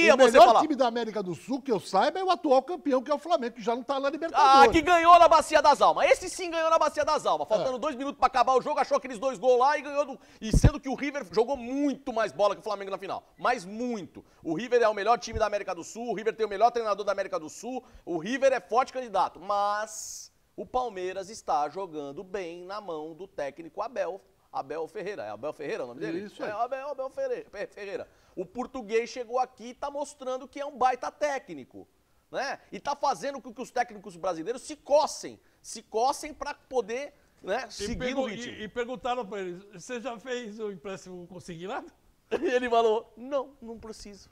o melhor time da América do Sul, que eu saiba, é o atual campeão, que é o Flamengo, que já não tá na Libertadores. Que ganhou na Bacia das Almas. Esse sim ganhou na Bacia das Almas. Faltando 2 minutos pra acabar o jogo, achou aqueles 2 gols lá e ganhou. E sendo que o River jogou muito mais bola que o Flamengo na final. Mas muito. O River é o melhor time da América do Sul, o River tem o melhor treinador da América do Sul, o River é forte candidato. Mas o Palmeiras está jogando bem na mão do técnico Abel Ferreira. É Abel Ferreira o nome dele? Isso aí. É Abel Ferreira. O português chegou aqui e está mostrando que é um baita técnico, né? E está fazendo com que os técnicos brasileiros se cossem para poder, né, seguir no ritmo. E perguntaram para ele, você já fez o empréstimo consignado? E ele falou, não preciso.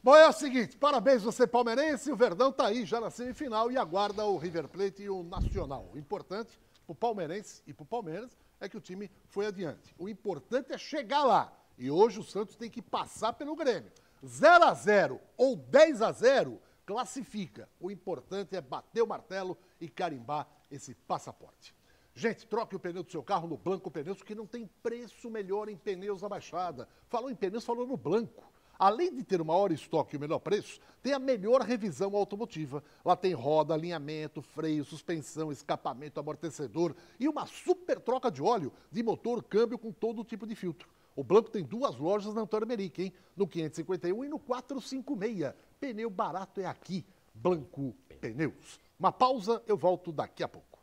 Bom, é o seguinte, parabéns você palmeirense, o Verdão tá aí já na semifinal e aguarda o River Plate e o Nacional. O importante pro palmeirense e pro Palmeiras é que o time foi adiante. O importante é chegar lá. E hoje o Santos tem que passar pelo Grêmio. 0-0 ou 10-0 classifica. O importante é bater o martelo e carimbar esse passaporte. Gente, troque o pneu do seu carro no Blanco Pneus, que não tem preço melhor em pneus na Baixada. Falou em pneus, falou no Blanco. Além de ter o maior estoque e o melhor preço, tem a melhor revisão automotiva. Lá tem roda, alinhamento, freio, suspensão, escapamento, amortecedor e uma super troca de óleo, de motor, câmbio com todo tipo de filtro. O Blanco tem 2 lojas na Antônio Merique, hein? No 551 e no 456. Pneu barato é aqui, Blanco Pneus. Uma pausa, eu volto daqui a pouco.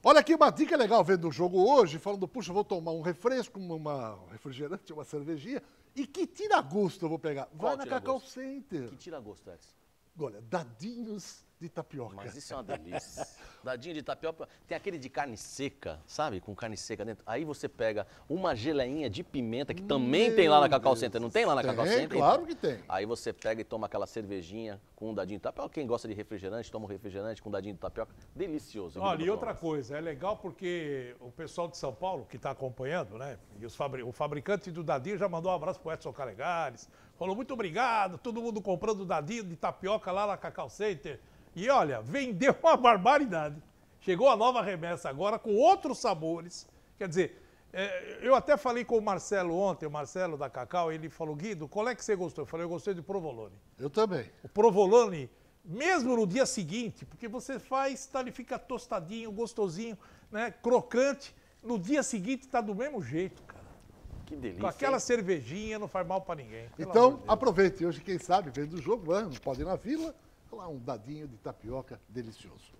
Olha aqui uma dica legal vendo o jogo hoje, falando, puxa, vou tomar um refresco, um refrigerante, uma cervejinha. E que tira-gosto eu vou pegar? Vai na Cacau Center. Que tira-gosto, Edson? Olha, dadinhos de tapioca. Mas isso é uma delícia. Dadinho de tapioca. Tem aquele de carne seca, sabe? Com carne seca dentro. Aí você pega uma geleinha de pimenta, que também tem lá na Cacau Center. Não tem lá na Cacau Center? Claro que tem. Aí você pega e toma aquela cervejinha com um dadinho de tapioca. Quem gosta de refrigerante, toma um refrigerante com um dadinho de tapioca. Delicioso. Olha, e outra coisa, é legal porque o pessoal de São Paulo, que está acompanhando, né? E o fabricante do dadinho já mandou um abraço pro Edson Calegares. Falou, muito obrigado, todo mundo comprando dadinho de tapioca lá na Cacau Center. E olha, vendeu uma barbaridade. Chegou a nova remessa agora com outros sabores. Quer dizer, eu até falei com o Marcelo ontem, o Marcelo da Cacau, ele falou, Guido, qual é que você gostou? Eu falei, eu gostei de provolone. Eu também. O provolone, mesmo no dia seguinte, porque você faz, tá, ele fica tostadinho, gostosinho, né, crocante. No dia seguinte tá do mesmo jeito, cara. Que delícia. Com aquela cervejinha, não faz mal pra ninguém. Então, aproveite. Hoje, quem sabe, vendo o jogo, não pode ir na vila, lá um dadinho de tapioca delicioso.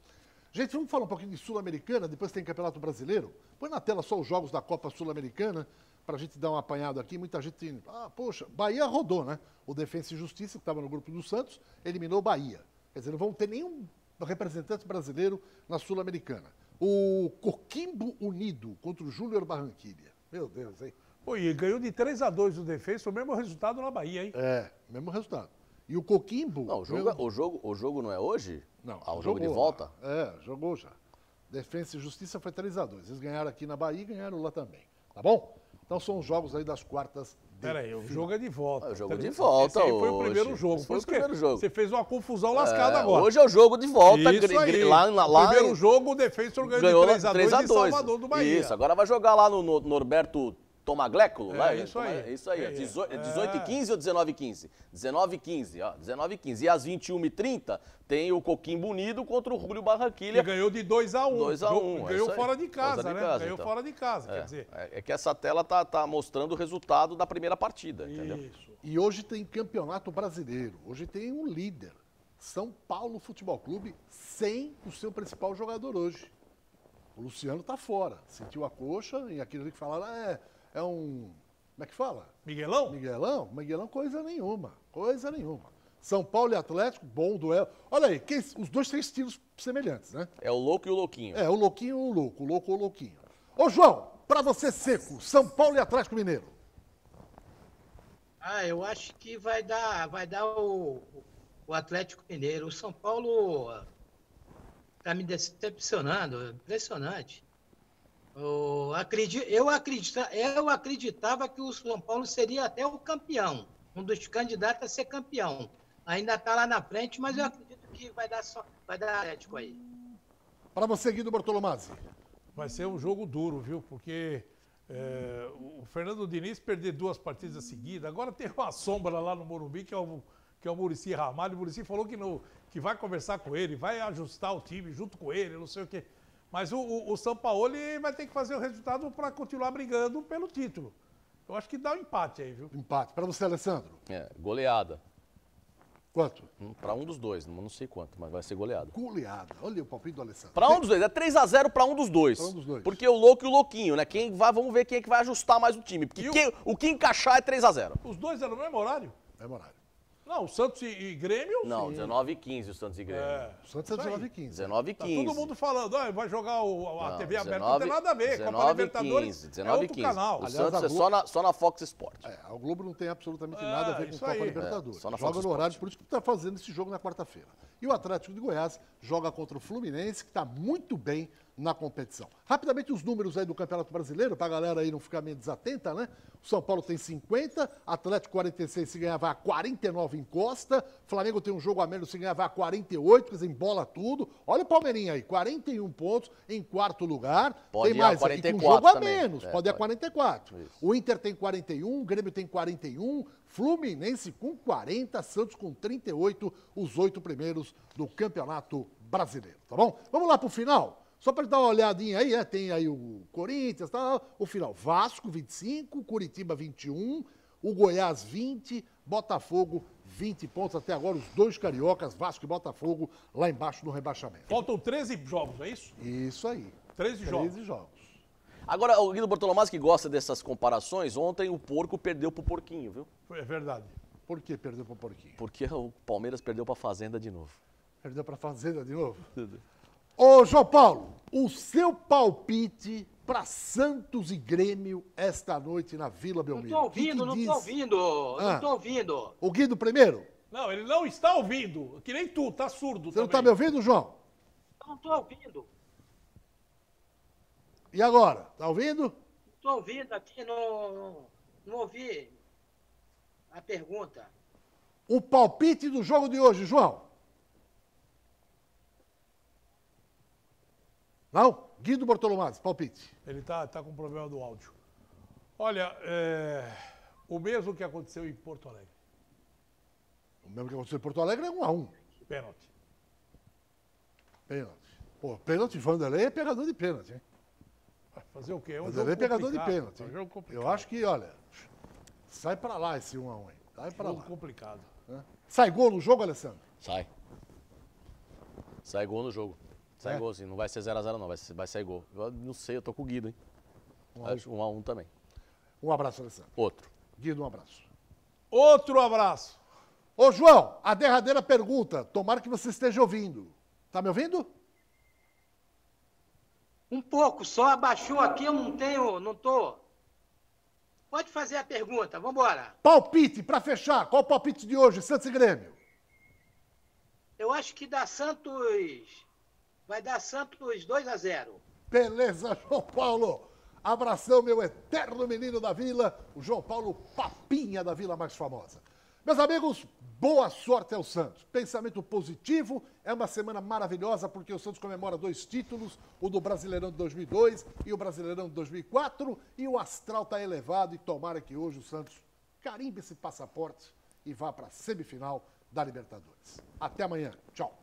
Gente, vamos falar um pouquinho de Sul-Americana, depois tem Campeonato Brasileiro. Põe na tela só os jogos da Copa Sul-Americana, pra gente dar um apanhado aqui. Muita gente, poxa, Bahia rodou, né? O Defensa e Justiça, que estava no grupo do Santos, eliminou o Bahia. Quer dizer, não vão ter nenhum representante brasileiro na Sul-Americana. O Coquimbo Unido contra o Júnior Barranquilla. Meu Deus, hein? Pô, e ganhou de 3-2 o Defensa, o mesmo resultado na Bahia, hein? É, mesmo resultado. E o Coquimbo... Não, o jogo não é hoje? Não. O jogo de volta? Jogou já. Defensa e Justiça foi 3-2. Eles ganharam aqui na Bahia e ganharam lá também. Tá bom? Então são os jogos aí das quartas de Peraí, o jogo é de volta. O jogo de volta Esse aí foi o primeiro jogo. Foi o primeiro jogo. Você fez uma confusão lascada agora. Hoje é o jogo de volta. Isso aí. Lá, o primeiro jogo, o Defensor ganhou de 3-2 em Salvador do Bahia. Isso, agora vai jogar lá no Norberto Tomagléculo, lá? Isso aí. Isso aí, 18h15 ou 19h15? 19h15, ó, 19h15. E às 21h30 tem o Coquimbo Unido contra o Júlio Barranquilla. Que ganhou de 2-1. 2-1. Ganhou fora de casa, né? Ganhou então. fora de casa, quer dizer. É que essa tela tá mostrando o resultado da primeira partida, entendeu? Isso. E hoje tem Campeonato Brasileiro. Hoje tem um líder. São Paulo Futebol Clube, sem o seu principal jogador hoje. O Luciano tá fora. Sentiu a coxa e aquilo que falaram é um... Como é que fala? Miguelão? Miguelão, coisa nenhuma. Coisa nenhuma. São Paulo e Atlético, bom duelo. Olha aí, os dois têm estilos semelhantes, né? É o louco e o louquinho. É, o louquinho e o louco. O louco ou o louquinho. Ô, João, pra você seco, São Paulo e Atlético Mineiro. Eu acho que vai dar o Atlético Mineiro. O São Paulo tá me decepcionando, impressionante. Eu acreditava que o São Paulo seria até o campeão, um dos candidatos a ser campeão. Ainda está lá na frente, mas eu acredito que vai dar Atlético aí. Para você, Guido Bortolomazzi. Vai ser um jogo duro, viu? Porque o Fernando Diniz perder 2 partidas seguidas, agora tem uma sombra lá no Morumbi, que é o Muricy Ramalho. O Muricy falou que vai conversar com ele, vai ajustar o time junto com ele, não sei o quê. Mas o Sampaoli vai ter que fazer o resultado para continuar brigando pelo título. Eu acho que dá um empate aí, viu? Empate. Para você, Alessandro? Goleada. Quanto? Para um dos dois, não sei quanto, mas vai ser goleada. Goleada. Olha o palpite do Alessandro. Para um dos dois, é 3-0 para um dos dois. Para um dos dois. Porque o louco e o louquinho, né? Vamos ver quem é que vai ajustar mais o time. Porque o que encaixar é 3-0. Os dois eram no mesmo horário? Mesmo horário. Não, o Santos e Grêmio... Não, 19h15 o Santos e Grêmio. O Santos é 19h15. 19h15. Tá todo mundo falando, vai jogar a TV aberta, não tem 19, nada a ver. Copa Libertadores 19, é outro canal. O Aliás, Santos é só na Fox Sports. A Globo não tem absolutamente nada a ver com Copa Libertadores. Só na joga Fox no horário, Sports. por isso que está fazendo esse jogo na quarta-feira. E o Atlético de Goiás joga contra o Fluminense, que está muito bem na competição. Rapidamente os números aí do Campeonato Brasileiro, para a galera aí não ficar meio desatenta, né? O São Paulo tem 50, Atlético 46, se ganhar vai a 49 encosta, Flamengo tem um jogo a menos, se ganhar vai a 48, quer dizer, embola tudo. Olha o Palmeirinha aí, 41 pontos em quarto lugar. Pode tem ir a mais 44 aqui com um jogo a também. menos, pode ir a 44. Isso. O Inter tem 41, o Grêmio tem 41, Fluminense com 40, Santos com 38, os 8 primeiros do Campeonato Brasileiro, tá bom? Vamos lá pro final? Só para dar uma olhadinha aí, tem aí o Corinthians, tal, o final. Vasco, 25, Curitiba, 21, o Goiás, 20, Botafogo, 20 pontos. Até agora, os 2 cariocas, Vasco e Botafogo, lá embaixo no rebaixamento. Faltam 13 jogos, é isso? Isso aí. 13 jogos. 13 jogos. Agora, o Guido Bortolomaz, que gosta dessas comparações, ontem o porco perdeu pro porquinho, viu? É verdade. Por que perdeu pro porquinho? Porque o Palmeiras perdeu pra Fazenda de novo. Perdeu pra Fazenda de novo? Ô, João Paulo, o seu palpite para Santos e Grêmio esta noite na Vila Belmiro? Não tô ouvindo, não tô ouvindo, não tô ouvindo. O Guido primeiro? Não, ele não está ouvindo. Que nem tu, tá surdo. Você não tá me ouvindo, João? Não tô ouvindo. E agora? Tá ouvindo? Não tô ouvindo aqui, não ouvi a pergunta. O palpite do jogo de hoje, João? Não? Guido Bortolomaz, palpite. Ele tá com problema do áudio. Olha, o mesmo que aconteceu em Porto Alegre. O mesmo que aconteceu em Porto Alegre é 1-1. Pênalti. Pênalti. Pô, pênalti, Vanderlei é pegador de pênalti, hein? Fazer o quê? É um Vanderlei é jogo pegador de complicado, pênalti. é um jogo complicado. Eu acho que, olha, sai pra lá esse 1-1 aí. Sai pra Jogo lá. complicado. Sai gol no jogo, Alessandro? Sai. Sai gol no jogo. Sai gol, assim. Não vai ser 0x0, não. Vai sair gol. Eu não sei, eu tô com o Guido, hein? Acho 1-1 também. Um abraço, Alessandro. Outro. Guido, um abraço. Outro abraço. Ô, João, a derradeira pergunta. Tomara que você esteja ouvindo. Tá me ouvindo? Um pouco, só abaixou aqui, eu não tô. Pode fazer a pergunta, vambora. Palpite, pra fechar. Qual o palpite de hoje, Santos e Grêmio? Eu acho que dá Santos. Vai dar Santos 2-0. Beleza, João Paulo. Abração, meu eterno menino da Vila, o João Paulo Papinha da Vila mais famosa. Meus amigos, boa sorte ao Santos. Pensamento positivo, é uma semana maravilhosa porque o Santos comemora 2 títulos, o do Brasileirão de 2002 e o Brasileirão de 2004, e o astral está elevado e tomara que hoje o Santos carimbe esse passaporte e vá para a semifinal da Libertadores. Até amanhã. Tchau.